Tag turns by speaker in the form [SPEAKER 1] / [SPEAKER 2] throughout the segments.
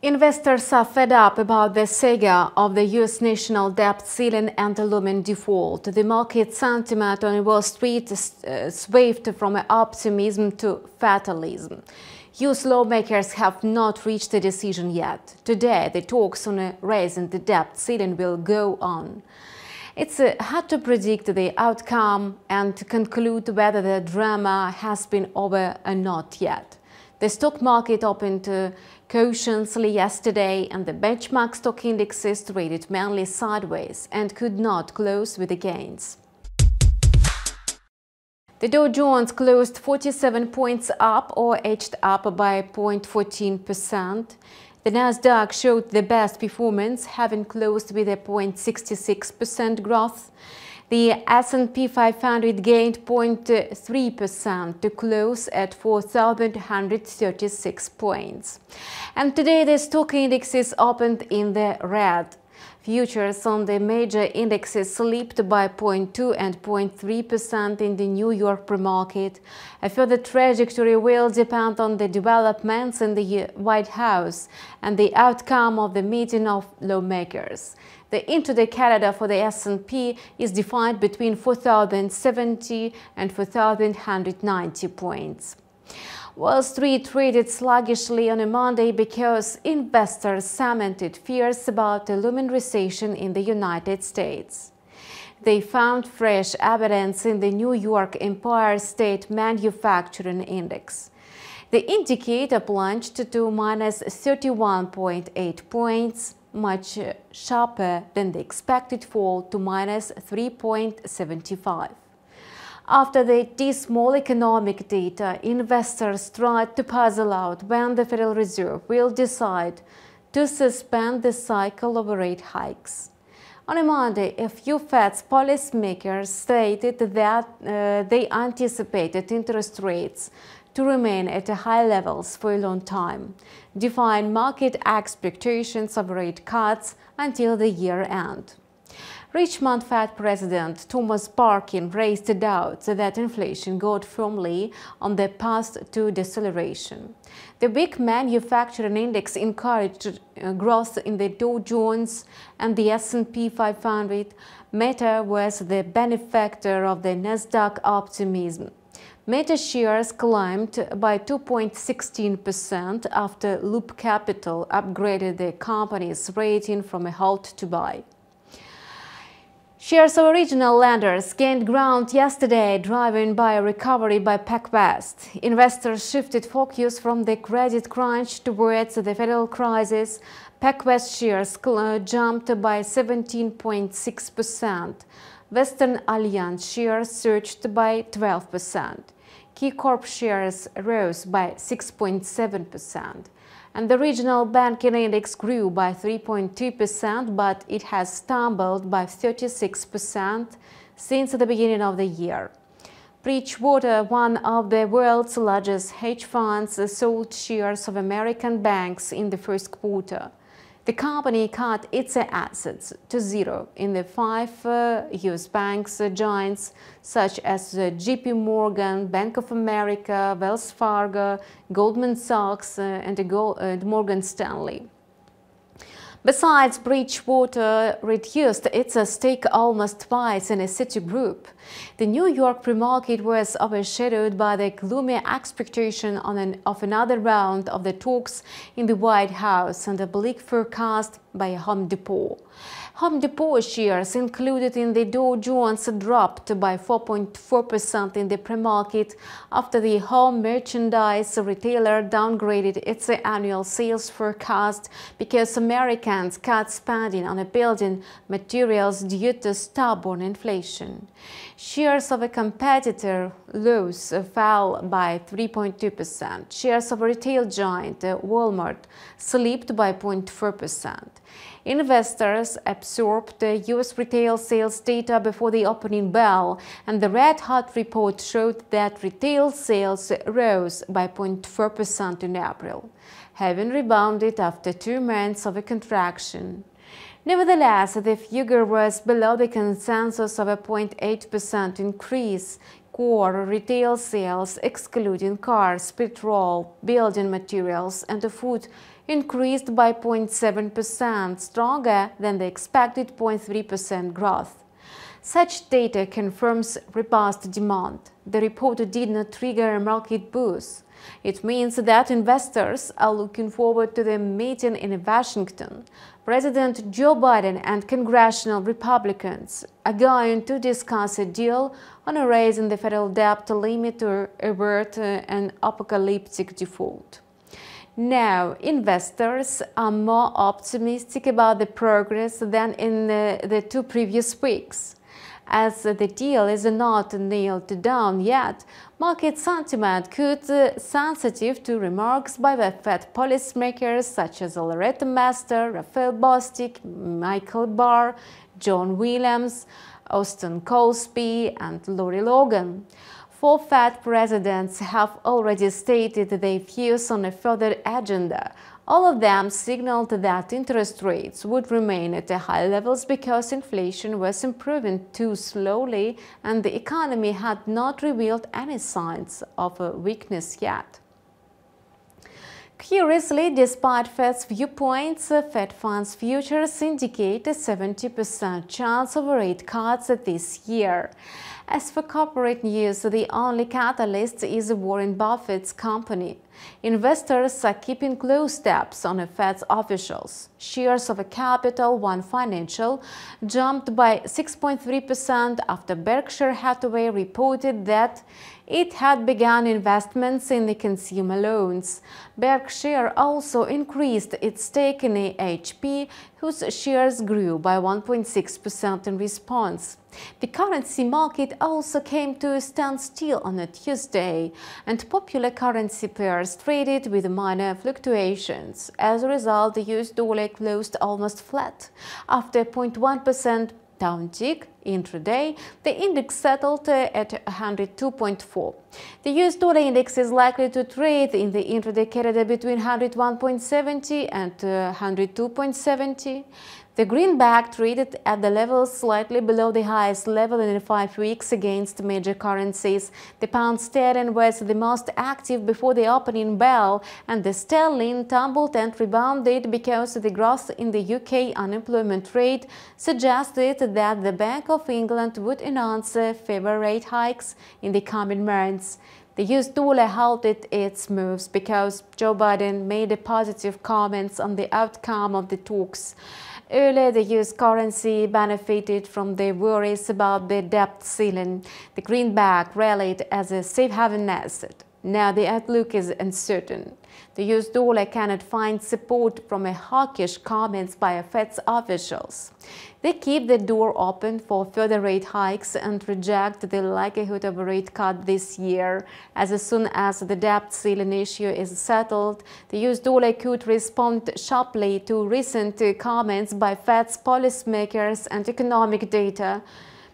[SPEAKER 1] Investors are fed up about the saga of the U.S. national debt ceiling and the looming default. The market sentiment on Wall Street swayed from optimism to fatalism. U.S. lawmakers have not reached a decision yet. Today, the talks on raising the debt ceiling will go on. It's hard to predict the outcome and to conclude whether the drama has been over or not yet. The stock market opened cautiously yesterday, and the benchmark stock indexes traded mainly sideways and could not close with the gains. The Dow Jones closed 47 points up or edged up by 0.14%. The Nasdaq showed the best performance, having closed with a 0.66% growth. The S&P 500 gained 0.3% to close at 4,136 points. And today the stock indexes opened in the red. Futures on the major indexes slipped by 0.2% and 0.3% in the New York pre-market. A further trajectory will depend on the developments in the White House and the outcome of the meeting of lawmakers. The intraday calendar for the S&P is defined between 4,070 and 4,190 points. Wall Street traded sluggishly on a Monday because investors cemented fears about a looming recession in the United States. They found fresh evidence in the New York Empire State Manufacturing Index. The indicator plunged to minus 31.8 points, much sharper than the expected fall to minus 3.75. After the dismal economic data, investors tried to puzzle out when the Federal Reserve will decide to suspend the cycle of rate hikes. On a Monday, a few Fed's policymakers stated that they anticipated interest rates to remain at high levels for a long time, defying market expectations of rate cuts until the year end. Richmond Fed President Thomas Parkin raised doubts that inflation got firmly on the path to deceleration. The weak manufacturing index encouraged growth in the Dow Jones and the S&P 500. Meta was the benefactor of the Nasdaq optimism. Meta shares climbed by 2.16% after Loop Capital upgraded the company's rating from a hold to buy. Shares of regional lenders gained ground yesterday, driven by a recovery by PacWest. Investors shifted focus from the credit crunch towards the federal crisis. PacWest shares jumped by 17.6%. Western Alliance shares surged by 12%. KeyCorp shares rose by 6.7%. And the regional banking index grew by 3.2%, but it has stumbled by 36% since the beginning of the year. Bridgewater, one of the world's largest hedge funds, sold shares of American banks in the first quarter. The company cut its assets to zero in the five U.S. banks giants such as JP Morgan, Bank of America, Wells Fargo, Goldman Sachs, and Morgan Stanley. Besides, Bridgewater reduced its stake almost twice in a Citigroup. The New York pre-market was overshadowed by the gloomy expectation of another round of the talks in the White House and a bleak forecast by Home Depot. Home Depot shares included in the Dow Jones dropped by 4.4% in the pre-market after the home merchandise retailer downgraded its annual sales forecast because Americans cut spending on building materials due to stubborn inflation. Shares of a competitor, Lowe's, fell by 3.2%. Shares of a retail giant, Walmart, slipped by 0.4%. Investors absorbed the U.S. retail sales data before the opening bell, and the Red Hot report showed that retail sales rose by 0.4% in April, having rebounded after 2 months of a contraction. Nevertheless, the figure was below the consensus of a 0.8% increase. Core retail sales, excluding cars, petrol, building materials, and food, increased by 0.7%, stronger than the expected 0.3% growth. Such data confirms robust demand. The report did not trigger a market boost. It means that investors are looking forward to the meeting in Washington. President Joe Biden and congressional Republicans are going to discuss a deal on a raise in the federal debt limit to avert an apocalyptic default. Now, investors are more optimistic about the progress than in the 2 previous weeks. As the deal is not nailed down yet, market sentiment could be sensitive to remarks by the Fed policymakers such as Loretta Mester, Raphael Bostic, Michael Barr, John Williams, Austin Goolsbee, and Lori Logan. 4 Fed presidents have already stated their views on a further agenda. All of them signaled that interest rates would remain at high levels because inflation was improving too slowly and the economy had not revealed any signs of a weakness yet. Curiously, despite Fed's viewpoints, Fed funds futures indicate a 70% chance of rate cuts this year. As for corporate news, the only catalyst is Warren Buffett's company. Investors are keeping close tabs on Fed's officials. Shares of Capital One Financial jumped by 6.3% after Berkshire Hathaway reported that it had begun investments in the consumer loans. Berkshire also increased its stake in AHP, whose shares grew by 1.6% in response. The currency market also came to a standstill on a Tuesday, and popular currency pairs traded with minor fluctuations. As a result, the US dollar closed almost flat. After a 0.1% downtick intraday, the index settled at 102.4. The US dollar index is likely to trade in the intraday corridor between 101.70 and 102.70. The greenback traded at the level slightly below the highest level in 5 weeks against major currencies. The pound sterling was the most active before the opening bell, and the sterling tumbled and rebounded because the growth in the UK unemployment rate suggested that the Bank of England would announce further rate hikes in the coming months. The US dollar halted its moves because Joe Biden made positive comments on the outcome of the talks. Earlier, the US currency benefited from the worries about the debt ceiling. The greenback rallied as a safe haven asset. Now the outlook is uncertain. The US dollar cannot find support from hawkish comments by Fed's officials. They keep the door open for further rate hikes and reject the likelihood of a rate cut this year. As soon as the debt ceiling issue is settled, the US dollar could respond sharply to recent comments by Fed's policymakers and economic data.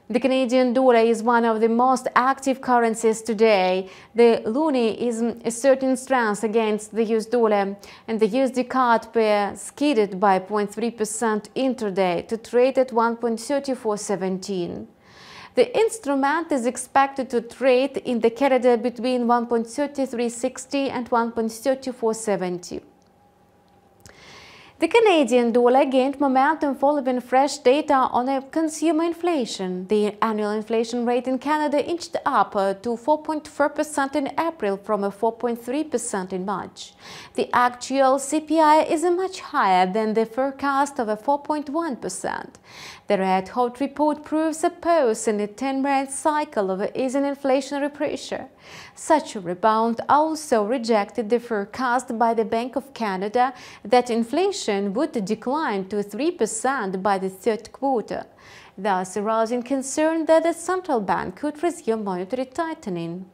[SPEAKER 1] The Canadian dollar is one of the most active currencies today. The loonie is asserting strength against the US dollar, and the USD CAD pair skidded by 0.3% intraday to trade at 1.3417. The instrument is expected to trade in the corridor between 1.3360 and 1.3470. The Canadian dollar gained momentum following fresh data on consumer inflation. The annual inflation rate in Canada inched up to 4.4% in April from 4.3% in March. The actual CPI is much higher than the forecast of 4.1%. The Red Hot report proves a pause in a 10-month cycle of easing inflationary pressure. Such a rebound also rejected the forecast by the Bank of Canada that inflation would decline to 3% by the third quarter, thus arousing concern that the central bank could resume monetary tightening.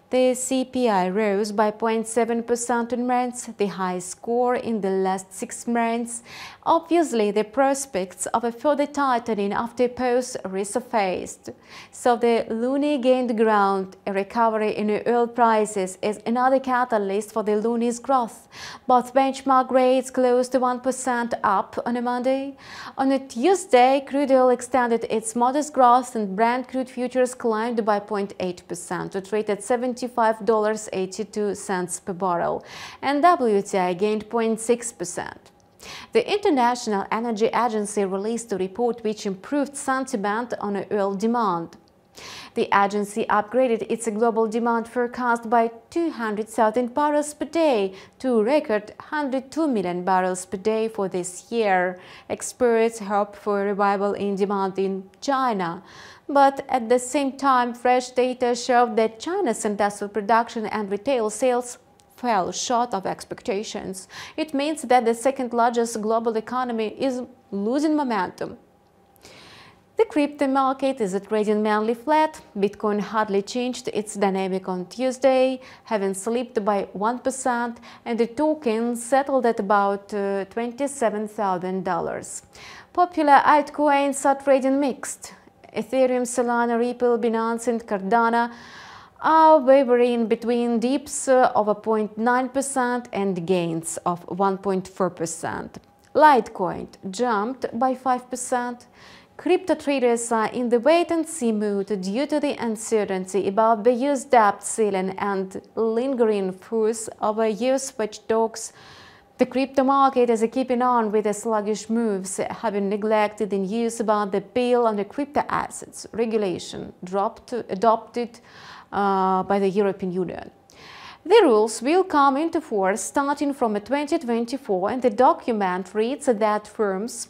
[SPEAKER 1] The CPI rose by 0.7% in months, the highest score in the last 6 months. Obviously, the prospects of a further tightening after a pause resurfaced. So the loonie gained ground. A recovery in oil prices is another catalyst for the loonie's growth. Both benchmark rates closed 1% up on a Monday. On a Tuesday, crude oil extended its modest growth and Brent crude futures climbed by 0.8% to trade at $70 $95.82 per barrel, and WTI gained 0.6%. The International Energy Agency released a report which improved sentiment on oil demand. The agency upgraded its global demand forecast by 200,000 barrels per day to a record 102 million barrels per day for this year. Experts hope for a revival in demand in China. But at the same time, fresh data showed that China's industrial production and retail sales fell short of expectations. It means that the second largest global economy is losing momentum. The crypto market is trading mainly flat. Bitcoin hardly changed its dynamic on Tuesday, having slipped by 1%, and the token settled at about $27,000. Popular altcoins are trading mixed. Ethereum, Solana, Ripple, Binance, and Cardano are wavering between dips of 0.9% and gains of 1.4%. Litecoin jumped by 5%. Crypto traders are in the wait-and-see mood due to the uncertainty about the US debt ceiling and lingering fears over US watchdogs. The crypto market is keeping on with the sluggish moves, having neglected the news about the bill on the crypto assets regulation adopted by the European Union. The rules will come into force starting from 2024, and the document reads that firms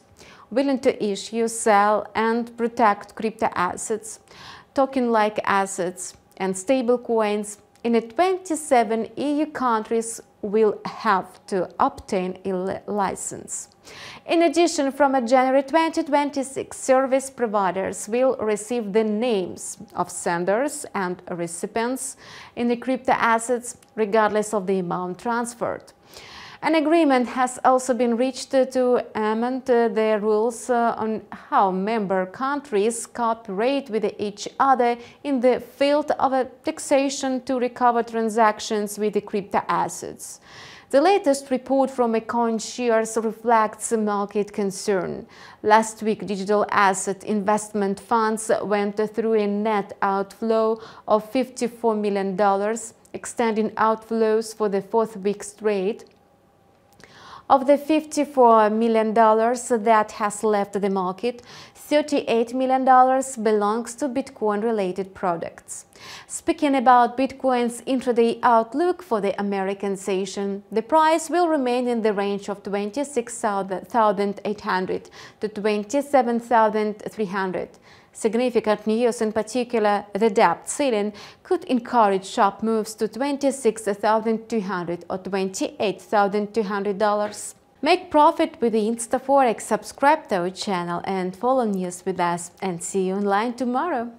[SPEAKER 1] willing to issue, sell, and protect crypto assets, token-like assets, and stablecoins in 27 EU countries will have to obtain a license. In addition, from January 2026, service providers will receive the names of senders and recipients in the crypto assets, regardless of the amount transferred. An agreement has also been reached to amend the rules on how member countries cooperate with each other in the field of taxation to recover transactions with the crypto assets. The latest report from CoinShares reflects market concern. Last week, digital asset investment funds went through a net outflow of $54 million, extending outflows for the fourth week straight. Of the $54 million that has left the market, $38 million belongs to Bitcoin-related products. Speaking about Bitcoin's intraday outlook for the American session, the price will remain in the range of 26,800 to 27,300. Significant news, in particular the debt ceiling, could encourage sharp moves to $26,200 or $28,200. Make profit with the InstaForex, subscribe to our channel and follow news with us, and see you online tomorrow.